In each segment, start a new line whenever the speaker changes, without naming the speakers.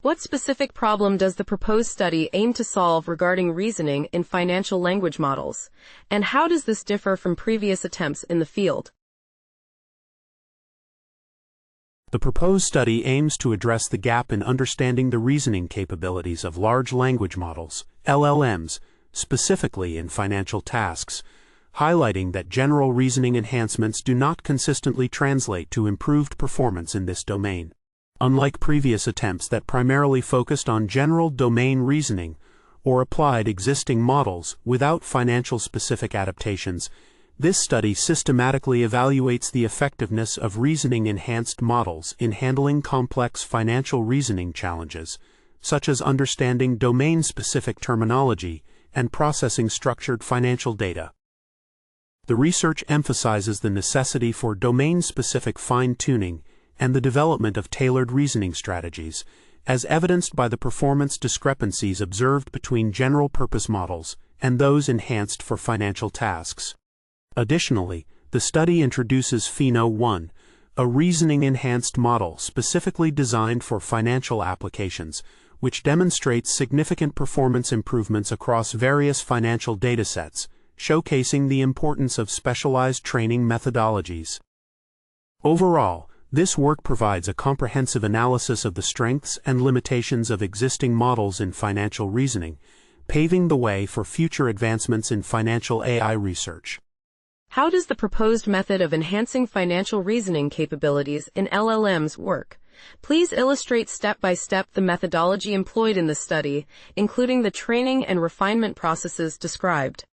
What specific problem does the proposed study aim to solve regarding reasoning in financial language models, and how does this differ from previous attempts in the field?
The proposed study aims to address the gap in understanding the reasoning capabilities of large language models, LLMs, specifically in financial tasks, highlighting that general reasoning enhancements do not consistently translate to improved performance in this domain. Unlike previous attempts that primarily focused on general domain reasoning or applied existing models without financial-specific adaptations, this study systematically evaluates the effectiveness of reasoning-enhanced models in handling complex financial reasoning challenges, such as understanding domain-specific terminology and processing structured financial data. The research emphasizes the necessity for domain-specific fine-tuning and the development of tailored reasoning strategies, as evidenced by the performance discrepancies observed between general-purpose models and those enhanced for financial tasks. Additionally, the study introduces Fino1, a reasoning-enhanced model specifically designed for financial applications, which demonstrates significant performance improvements across various financial datasets, showcasing the importance of specialized training methodologies. Overall, this work provides a comprehensive analysis of the strengths and limitations of existing models in financial reasoning, paving the way for future advancements in financial AI research.
How does the proposed method of enhancing financial reasoning capabilities in LLMs work? Please illustrate step-by-step the methodology employed in the study, including the training and refinement processes described.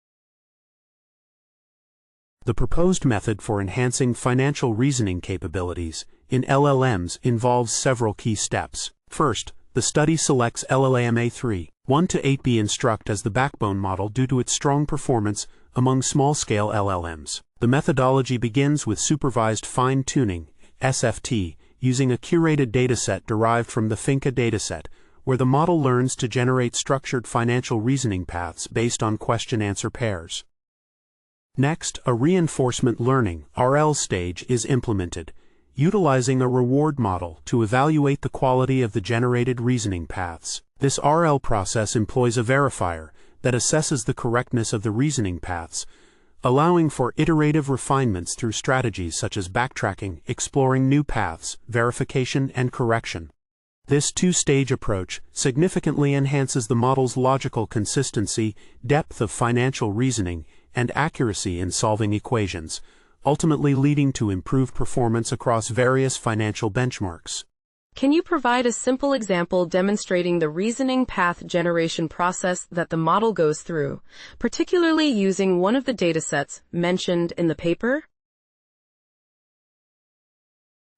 The proposed method for enhancing financial reasoning capabilities in LLMs involves several key steps. First, the study selects LLM A3, 1-8B instruct as the backbone model due to its strong performance among small-scale LLMs. The methodology begins with supervised fine-tuning, SFT, using a curated dataset derived from the Fino1 dataset, where the model learns to generate structured financial reasoning paths based on question-answer pairs. Next, a reinforcement learning (RL) stage is implemented, utilizing a reward model to evaluate the quality of the generated reasoning paths. This RL process employs a verifier that assesses the correctness of the reasoning paths, allowing for iterative refinements through strategies such as backtracking, exploring new paths, verification, and correction. This two-stage approach significantly enhances the model's logical consistency, depth of financial reasoning, and accuracy in solving equations, ultimately leading to improved performance across various financial benchmarks.
Can you provide a simple example demonstrating the reasoning path generation process that the model goes through, particularly using one of the datasets mentioned in the paper?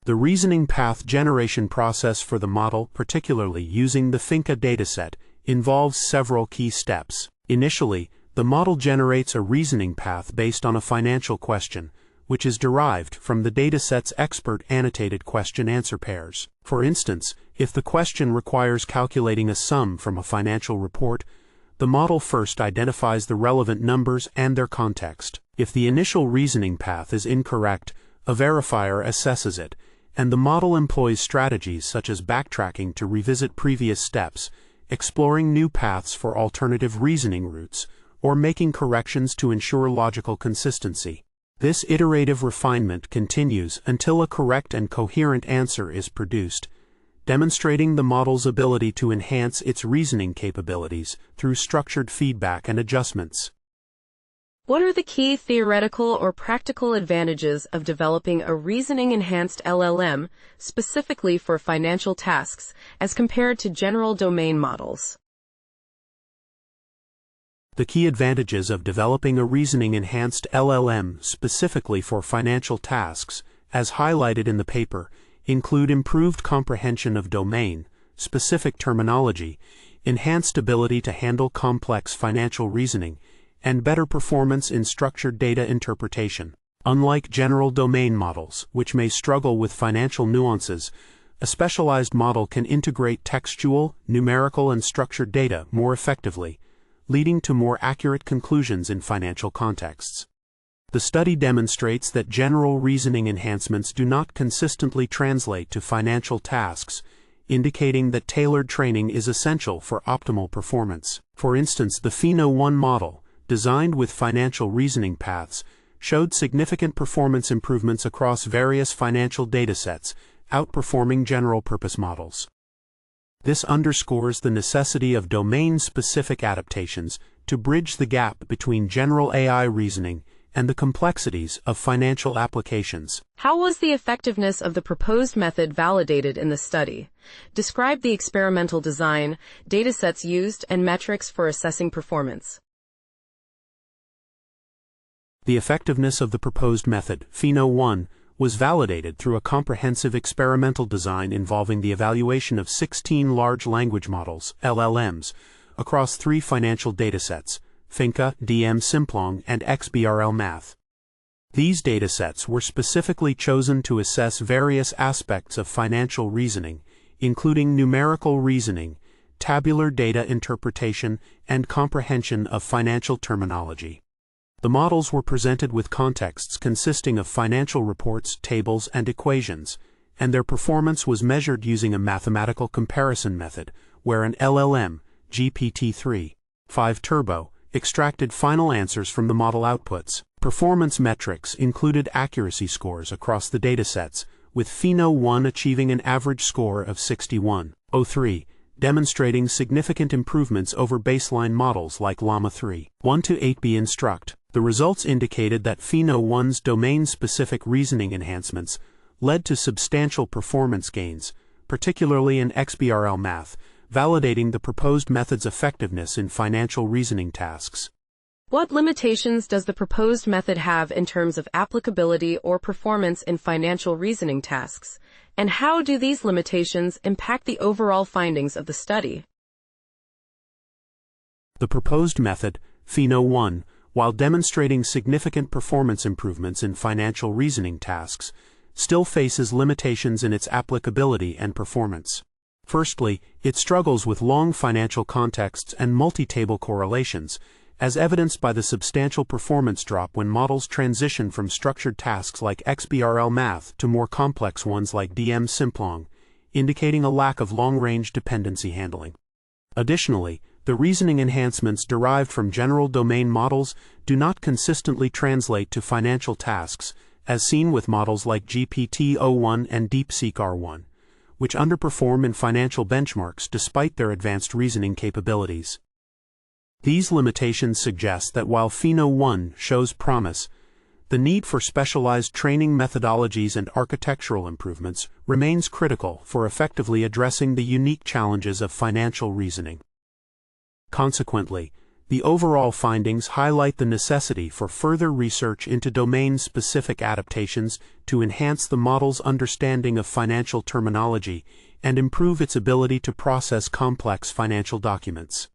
The reasoning path generation process for the model, particularly using the Fino1 dataset, involves several key steps. Initially, the model generates a reasoning path based on a financial question, which is derived from the dataset's expert annotated question-answer pairs. For instance, if the question requires calculating a sum from a financial report, the model first identifies the relevant numbers and their context. If the initial reasoning path is incorrect, a verifier assesses it, and the model employs strategies such as backtracking to revisit previous steps, exploring new paths for alternative reasoning routes, or making corrections to ensure logical consistency. This iterative refinement continues until a correct and coherent answer is produced, demonstrating the model's ability to enhance its reasoning capabilities through structured feedback and adjustments.
What are the key theoretical or practical advantages of developing a reasoning-enhanced LLM specifically for financial tasks as compared to general domain models?
The key advantages of developing a reasoning-enhanced LLM specifically for financial tasks, as highlighted in the paper, include improved comprehension of domain-specific terminology, enhanced ability to handle complex financial reasoning, and better performance in structured data interpretation. Unlike general domain models, which may struggle with financial nuances, a specialized model can integrate textual, numerical, and structured data more effectively, leading to more accurate conclusions in financial contexts. The study demonstrates that general reasoning enhancements do not consistently translate to financial tasks, indicating that tailored training is essential for optimal performance. For instance, the Fino1 model, designed with financial reasoning paths, showed significant performance improvements across various financial datasets, outperforming general-purpose models. This underscores the necessity of domain-specific adaptations to bridge the gap between general AI reasoning and the complexities of financial applications.
How was the effectiveness of the proposed method validated in the study? Describe the experimental design, datasets used, and metrics for assessing performance.
The effectiveness of the proposed method, Fino1, was validated through a comprehensive experimental design involving the evaluation of 16 large language models, LLMs, across 3 financial datasets, Finca, DM Simplong, and XBRL Math. These datasets were specifically chosen to assess various aspects of financial reasoning, including numerical reasoning, tabular data interpretation, and comprehension of financial terminology. The models were presented with contexts consisting of financial reports, tables, and equations, and their performance was measured using a mathematical comparison method, where an LLM, GPT-3.5 Turbo, extracted final answers from the model outputs. Performance metrics included accuracy scores across the datasets, with Fino1 achieving an average score of 61.03, demonstrating significant improvements over baseline models like Llama 3. 1-8b Instruct. The results indicated that Fino1's domain-specific reasoning enhancements led to substantial performance gains, particularly in XBRL Math, validating the proposed method's effectiveness in financial reasoning tasks.
What limitations does the proposed method have in terms of applicability or performance in financial reasoning tasks, and how do these limitations impact the overall findings of the study?
The proposed method, Fino1, while demonstrating significant performance improvements in financial reasoning tasks, still faces limitations in its applicability and performance. Firstly, it struggles with long financial contexts and multi-table correlations, as evidenced by the substantial performance drop when models transition from structured tasks like XBRL Math to more complex ones like DM Simplong, indicating a lack of long-range dependency handling. Additionally, the reasoning enhancements derived from general domain models do not consistently translate to financial tasks, as seen with models like GPT-01 and DeepSeek-R1, which underperform in financial benchmarks despite their advanced reasoning capabilities. These limitations suggest that while Fino1 shows promise, the need for specialized training methodologies and architectural improvements remains critical for effectively addressing the unique challenges of financial reasoning. Consequently, the overall findings highlight the necessity for further research into domain-specific adaptations to enhance the model's understanding of financial terminology and improve its ability to process complex financial documents.